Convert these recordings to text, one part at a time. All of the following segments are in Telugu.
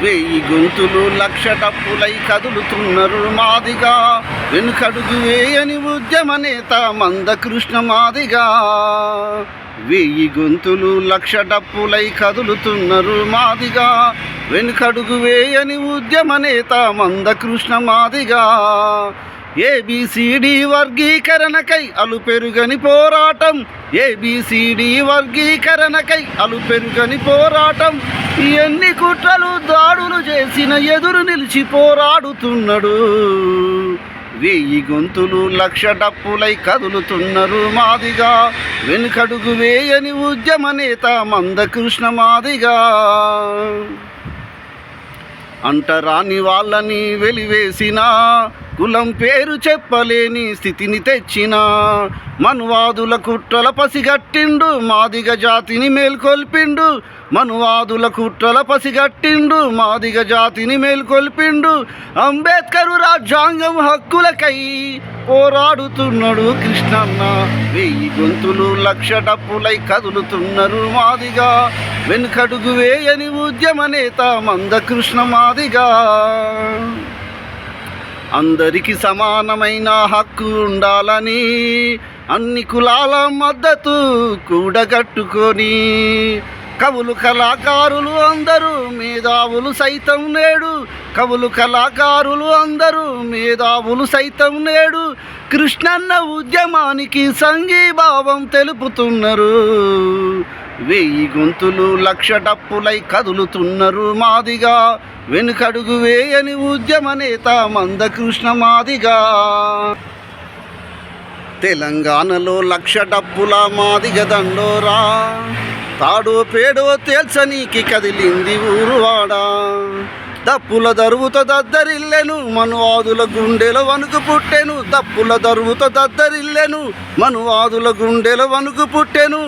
వెయ్యి గొంతులు లక్ష డప్పులై కదులుతున్నారు మాదిగా, వెనుకడుగు వేయని ఉద్యమ నేత మందకృష్ణ మాదిగా. వెయ్యి గొంతులు లక్ష డప్పులై కదులుతున్నారు మాదిగా, వెనుకడుగు వేయని ఉద్యమ నేత మందకృష్ణ మాదిగా. ఏబిసిడి వర్గీకరణకై అలుపెరుగని పోరాటం, ఏబిసిడి వర్గీకరణకై అలుపెరుగని పోరాటం. ఎన్ని కుట్రలు దాడులు చేసిన ఎదురు నిలిచి పోరాడుతున్నాడు. వెయ్యి గొంతులు లక్ష డప్పులై కదులుతున్నారు మాదిగా, వెనుకడుగు వేయని ఉద్యమ నేత మందకృష్ణ మాదిగా. అంటరాని వాళ్ళని వెలివేసిన, కులం పేరు చెప్పలేని స్థితిని తెచ్చిన, మనువాదుల కుట్రల పసిగట్టిండు మాదిగ జాతిని మేల్కొల్పిండు. మనువాదుల కుట్రల పసిగట్టిండు మాదిగ జాతిని మేల్కొల్పిండు. అంబేద్కరు రాజ్యాంగం హక్కులకై పోరాడుతున్నాడు కృష్ణన్న. వెయ్యి గొంతులు లక్ష డప్పులై కదులుతున్నారు మాదిగా, వెనుకడుగు వేయని ఉద్యమ నేత మందకృష్ణ మాదిగా. అందరికి సమానమైన హక్కు ఉండాలని అన్ని కులాల మద్దతు కూడగట్టుకొని, కవులు కళాకారులు అందరూ మేధావులు సైతం నేడు, కవులు కళాకారులు అందరూ మేధావులు సైతం నేడు కృష్ణన్న ఉద్యమానికి సంఘీభావం తెలుపుతున్నారు. వెయ్యి గొంతులు లక్ష డప్పులై కదులుతున్నారు మాదిగా, వెనుకడుగు వేయని ఉద్యమ నేత మందకృష్ణ మాదిగా. తెలంగాణలో లక్ష డప్పుల మాదిగ దండోరా, తాడో పేడో తేల్చనీకి కదిలింది ఊరువాడా. దప్పుల దరువుతో దద్దరిల్లెను మనువాదుల గుండెల వణుకు పుట్టెను, దప్పుల దరువుతో దద్దరిల్లెను మనువాదుల గుండెల వణుకు పుట్టెను.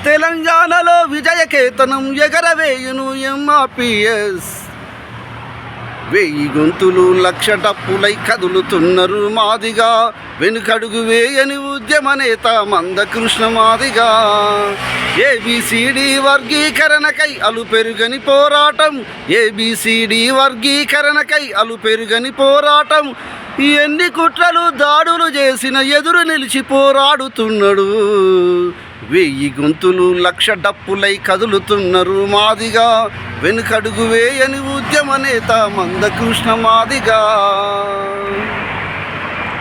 తెలంగాణలో విజయకేతనం ఎగరవేయును ఎంఆర్పిఎస్. వెయ్యి గొంతులు లక్ష డప్పులై కదులుతున్నారు మాదిగా, వెనుకడుగు వేయని ఉద్యమ నేత మందకృష్ణ మాదిగా. ఏబిసిడి వర్గీకరణకై అలుపెరుగని పోరాటం, ఏబిసిడి వర్గీకరణకై అలుపెరుగని పోరాటం. ఎన్ని కుట్రలు దాడులు చేసిన ఎదురు నిలిచి పోరాడుతున్నాడు. వెయ్యి గొంతులు లక్ష డప్పులై కదులుతున్నారు మాదిగా, వెనుకడుగు వేయని ఉద్యమ నేత మందకృష్ణ మాదిగా.